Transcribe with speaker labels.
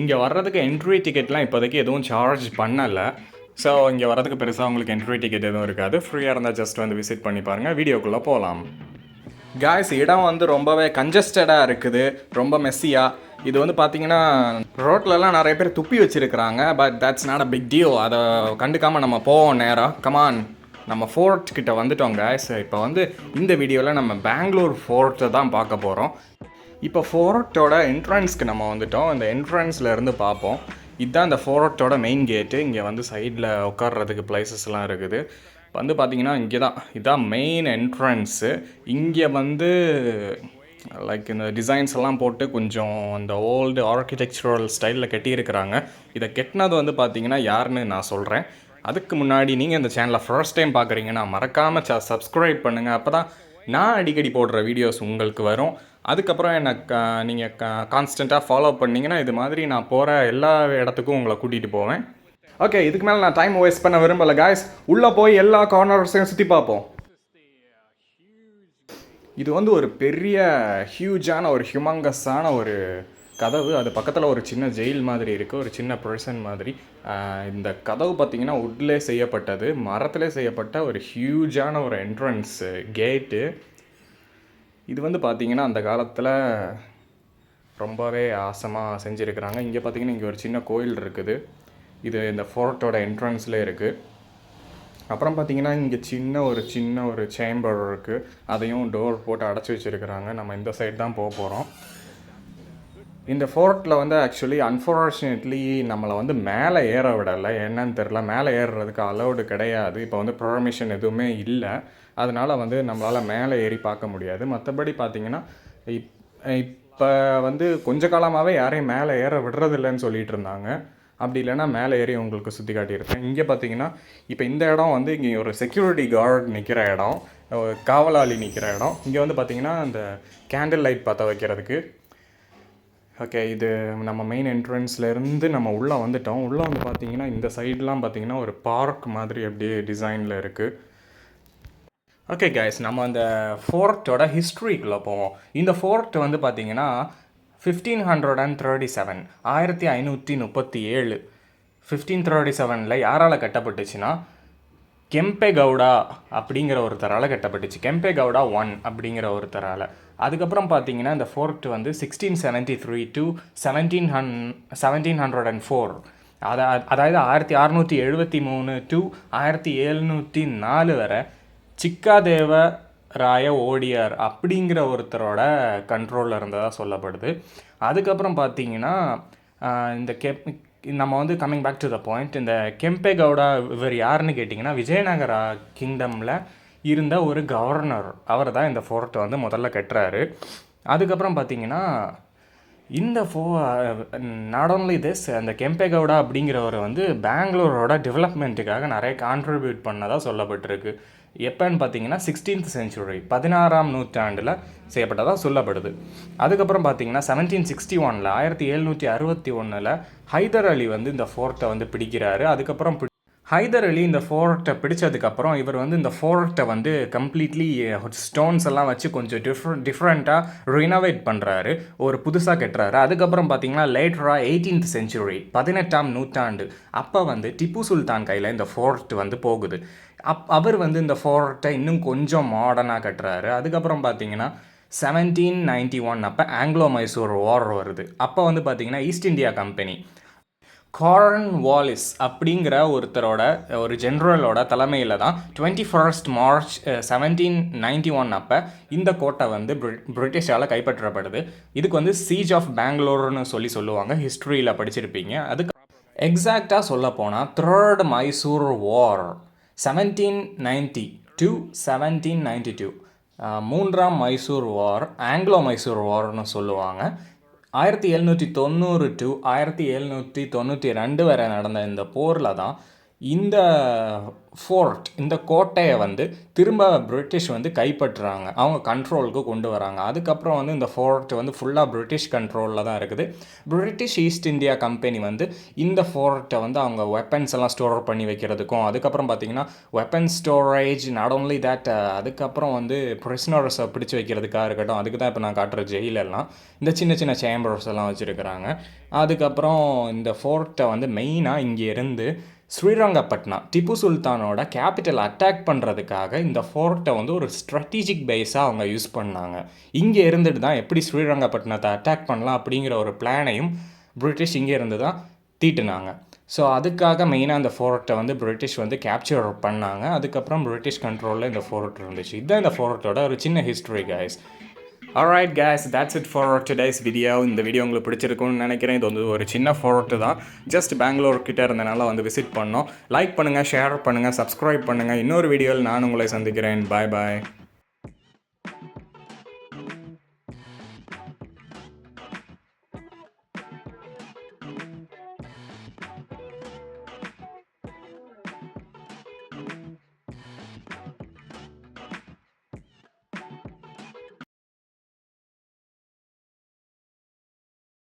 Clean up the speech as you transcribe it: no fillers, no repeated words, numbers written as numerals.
Speaker 1: இங்கே வர்றதுக்கு என்ட்ரி டிக்கெட்லாம் இப்போதைக்கு எதுவும் சார்ஜ் பண்ணலை. ஸோ இங்கே வர்றதுக்கு பெருசாக உங்களுக்கு என்ட்ரி டிக்கெட் எதுவும் இருக்காது. ஃப்ரீயாக இருந்தால் ஜஸ்ட் வந்து விசிட் பண்ணி பாருங்கள். வீடியோக்குள்ளே போகலாம். காய்ஸ், இடம் வந்து ரொம்பவே கன்ஜஸ்டடாக இருக்குது, ரொம்ப மெஸ்ஸியாக. இது வந்து பார்த்தீங்கன்னா ரோட்லலாம் நிறைய பேர் துப்பி வச்சுருக்கிறாங்க. But that's not a big deal. அதை கண்டுக்காமல் நம்ம போவோம் நேராக. கமான், நம்ம ஃபோர்ட் கிட்ட வந்துட்டோம் காய்ஸ். இப்போ வந்து இந்த வீடியோவில் நம்ம பெங்களூர் ஃபோர்ட்டை தான் பார்க்க போகிறோம். இப்போ ஃபோர்ட்டோட என்ட்ரன்ஸ்க்கு நம்ம வந்துட்டோம். இந்த என்ட்ரன்ஸில் இருந்து பார்ப்போம். இதுதான் இந்த ஃபோர்ட்டோட மெயின் கேட்டு. இங்கே வந்து சைடில் உட்கார்றதுக்கு பிளேசஸ்லாம் இருக்குது. இப்போ வந்து பார்த்திங்கன்னா இங்கே தான், இதுதான் மெயின் என்ட்ரன்ஸு. இங்கே வந்து லைக் இந்த டிசைன்ஸ் எல்லாம் போட்டு கொஞ்சம் இந்த ஓல்டு ஆர்கிடெக்சரல் ஸ்டைலில் கட்டியிருக்கிறாங்க. இதை கெட்டினது வந்து பார்த்திங்கன்னா யாருன்னு நான் சொல்கிறேன். அதுக்கு முன்னாடி நீங்கள் இந்த சேனலை ஃபர்ஸ்ட் டைம் பார்க்குறீங்கன்னா மறக்காமல் சப்ஸ்கிரைப் பண்ணுங்கள். அப்போ தான் நான் அடிக்கடி போடுற வீடியோஸ் உங்களுக்கு வரும். அதுக்கப்புறம் எனக்கு நீங்கள் கான்ஸ்டண்ட்டாக ஃபாலோ பண்ணிங்கன்னா இது மாதிரி நான் போகிற எல்லா இடத்துக்கும் உங்களை கூட்டிகிட்டு போவேன். ஓகே, இதுக்கு மேலே நான் டைம் வேஸ்ட் பண்ண விரும்பலை காய்ஸ். உள்ளே போய் எல்லா கார்னர்ஸையும் சுற்றி பார்ப்போம். இது வந்து ஒரு பெரிய ஹியூஜான ஒரு ஹியூமங்கஸான ஒரு கதவு. அது பக்கத்தில் ஒரு சின்ன ஜெயில் மாதிரி இருக்குது, ஒரு சின்ன ப்ரிசன் மாதிரி. இந்த கதவு பார்த்திங்கன்னா வுட்லே செய்யப்பட்டது, மரத்திலே செய்யப்பட்ட ஒரு ஹியூஜான ஒரு என்ட்ரன்ஸு கேட்டு. இது வந்து பார்த்திங்கன்னா அந்த காலத்தில் ரொம்பவே ஆசமாக செஞ்சுருக்கிறாங்க. இங்கே பார்த்திங்கன்னா இங்கே ஒரு சின்ன கோயில் இருக்குது. இது இந்த ஃபோர்ட்டோட என்ட்ரன்ஸில் இருக்குது. அப்புறம் பார்த்திங்கன்னா இங்கே சின்ன ஒரு சேம்பர் இருக்குது. அதையும் டோர் போட்டு அடைச்சி வச்சுருக்கிறாங்க. நம்ம இந்த சைடு தான் போக போகிறோம். இந்த ஃபோர்ட்டில் வந்து ஆக்சுவலி அன்ஃபார்ச்சுனேட்லி நம்மளை வந்து மேலே ஏற விடலை. என்னன்னு தெரில, மேலே ஏறுறதுக்கு அலௌடு கிடையாது. இப்போ வந்து பெர்மிஷன் எதுவுமே இல்லை. அதனால் வந்து நம்மளால் மேலே ஏறி பார்க்க முடியாது. மற்றபடி பார்த்திங்கன்னா இப்போ வந்து கொஞ்ச காலமாகவே யாரையும் மேலே ஏற விடுறதில்லைன்னு சொல்லிகிட்டு இருந்தாங்க. அப்படி இல்லைன்னா மேலே ஏறி உங்களுக்கு சுற்றி காட்டியிருக்கேன். இங்கே பார்த்தீங்கன்னா இப்போ இந்த இடம் வந்து இங்கே ஒரு செக்யூரிட்டி கார்டு நிற்கிற இடம், காவலாளி நிற்கிற இடம். இங்கே வந்து பார்த்திங்கன்னா இந்த கேண்டில் லைட் பற்ற வைக்கிறதுக்கு. ஓகே, இது நம்ம மெயின் என்ட்ரன்ஸ்லேருந்து நம்ம உள்ளே வந்துட்டோம். உள்ளே வந்து பார்த்திங்கன்னா இந்த சைட்லாம் பார்த்திங்கன்னா ஒரு பார்க் மாதிரி அப்படியே டிசைனில் இருக்குது. ஓகே கைஸ், நம்ம அந்த ஃபோர்ட்டோட ஹிஸ்ட்ரிக்குள்ளே போவோம். இந்த ஃபோர்ட் வந்து பார்த்திங்கன்னா 1537 1537 1537 யாரால் கட்டப்பட்டுச்சுன்னா கெம்பே கவுடா அப்படிங்கிற ஒருத்தரால் கட்டப்பட்டுச்சு. கெம்பே கவுடா I அப்படிங்கிற ஒருத்தரால். அதுக்கப்புறம் பார்த்தீங்கன்னா இந்த ஃபோர்ட் வந்து 1673 to 1704, அதாவது 1673 to 1704 வரை சிக்காதேவ ராய ஓடியார் அப்படிங்கிற ஒருத்தரோட கண்ட்ரோலில் இருந்ததாக சொல்லப்படுது. அதுக்கப்புறம் பார்த்தீங்கன்னா இந்த நம்ம வந்து coming back to the point, இந்த கெம்பே கவுடா இவர் யாருன்னு கேட்டிங்கன்னா விஜயநகரா கிங்டமில் இருந்த ஒரு கவர்னர். அவர் தான் இந்த ஃபோர்ட்டை வந்து முதல்ல கட்டுறாரு. அதுக்கப்புறம் பார்த்தீங்கன்னா இந்த நாட் ஓன்லி திஸ், அந்த கெம்பே கவுடா அப்படிங்கிறவர் வந்து பெங்களூரோட டெவலப்மெண்ட்டுக்காக நிறைய கான்ட்ரிபியூட் பண்ணதாக சொல்லப்பட்டிருக்கு. எப்போன்னு பார்த்தீங்கன்னா 16th century 16ஆம் நூற்றாண்டில் செய்யப்பட்டதாக சொல்லப்படுது. அதுக்கப்புறம் பார்த்தீங்கன்னா 1761 1761 ஹைதர் அலி வந்து இந்த ஃபோர்ட்டை வந்து பிடிக்கிறாரு. அதுக்கப்புறம் ஹைதர் அலி இந்த ஃபோர்ட்டை பிடிச்சதுக்கப்புறம் இவர் வந்து இந்த ஃபோர்ட்டை வந்து கம்ப்ளீட்லி ஸ்டோன்ஸ் எல்லாம் வச்சு கொஞ்சம் டிஃப்ரெண்ட்டாக ரினோவேட் பண்ணுறாரு, ஒரு புதுசாக கட்டுறாரு. அதுக்கப்புறம் பார்த்தீங்கன்னா லேட்டராக 18th century 18ஆம் நூற்றாண்டு அப்போ வந்து டிப்பு சுல்தான் கையில் இந்த ஃபோர்ட் வந்து போகுது. அவர் வந்து இந்த ஃபோர்ட்டை இன்னும் கொஞ்சம் மாடர்னாக கட்டுறாரு. அதுக்கப்புறம் பார்த்தீங்கன்னா 1791 அப்போ ஆங்கிலோ-மைசூர் வார் வருது. அப்போ வந்து பார்த்தீங்கன்னா ஈஸ்ட் இந்தியா கம்பெனி கார்ன்வாலிஸ் அப்படிங்கிற ஒரு ஜென்ரலோட தலைமையில் தான் 21st March 1791 அப்போ இந்த கோட்டை வந்து பிரிட்டிஷால் கைப்பற்றப்படுது. இதுக்கு வந்து சீஜ் ஆஃப் பெங்களூர்னு சொல்லுவாங்க, ஹிஸ்ட்ரியில் படிச்சிருப்பீங்க. அதுக்கு எக்ஸாக்டாக சொல்ல போனால் Third Mysore War 1790 to 1792, மூன்றாம் மைசூர் வார், ஆங்கிலோ-மைசூர் வார்னு சொல்லுவாங்க. 1790 to 1792 வரை நடந்த இந்த போரில் தான் இந்த ஃபோர்ட், இந்த கோட்டையை வந்து திரும்ப பிரிட்டிஷ் வந்து கைப்பற்றுறாங்க, அவங்க கண்ட்ரோலுக்கு கொண்டு வராங்க. அதுக்கப்புறம் வந்து இந்த ஃபோர்ட் வந்து ஃபுல்லாக பிரிட்டிஷ் கண்ட்ரோலில் தான் இருக்குது. பிரிட்டிஷ் ஈஸ்ட் இந்தியா கம்பெனி வந்து இந்த ஃபோர்ட்டை வந்து அவங்க வெப்பன்ஸ் எல்லாம் ஸ்டோர் பண்ணி வைக்கிறதுக்கும், அதுக்கப்புறம் பார்த்திங்கன்னா weapon storage, not only that, அதுக்கப்புறம் வந்து ப்ரிசனர்ஸை பிடிச்சி வைக்கிறதுக்காக இருக்கட்டும், அதுக்கு தான் இப்போ நான் காட்டுற ஜெயிலெல்லாம் இந்த சின்ன சின்ன சேம்பர்ஸ் எல்லாம் வச்சுருக்கிறாங்க. அதுக்கப்புறம் இந்த ஃபோர்ட்டை வந்து மெயினாக இங்கே இருந்து ஸ்ரீரங்கப்பட்னா, டிப்பு சுல்தானோட கேபிட்டல் அட்டாக் பண்ணுறதுக்காக இந்த ஃபோர்ட்டை வந்து ஒரு ஸ்ட்ராட்டஜிக் பேஸாக அவங்க யூஸ் பண்ணாங்க. இங்கே இருந்துட்டு தான் எப்படி ஸ்ரீரங்கப்பட்டினத்தை அட்டாக் பண்ணலாம் அப்படிங்கிற ஒரு பிளானையும் பிரிட்டிஷ் இங்கே இருந்து தான் தீட்டுனாங்க. ஸோ அதுக்காக மெயினாக அந்த ஃபோர்ட்டை வந்து பிரிட்டிஷ் வந்து கேப்சர் பண்ணாங்க. அதுக்கப்புறம் பிரிட்டிஷ் கண்ட்ரோலில் இந்த ஃபோர்ட் இருந்துச்சு. இதுதான் இந்த ஃபோர்ட்டோட ஒரு சின்ன history guys. Alright guys, that's it for today's video. இந்த வீடியோ உங்களுக்கு பிடிச்சிருக்கும்னு நினைக்கிறேன். இது வந்து ஒரு சின்ன ஃபோர்ட்டு தான், ஜஸ்ட் பெங்களூர் கிட்ட இருந்தனால வந்து விசிட் பண்ணோம். லைக் பண்ணுங்கள், ஷேர் பண்ணுங்கள், சப்ஸ்கிரைப் பண்ணுங்கள். இன்னொரு வீடியோவில் நான் உங்களை சந்திக்கிறேன். பாய் பாய்.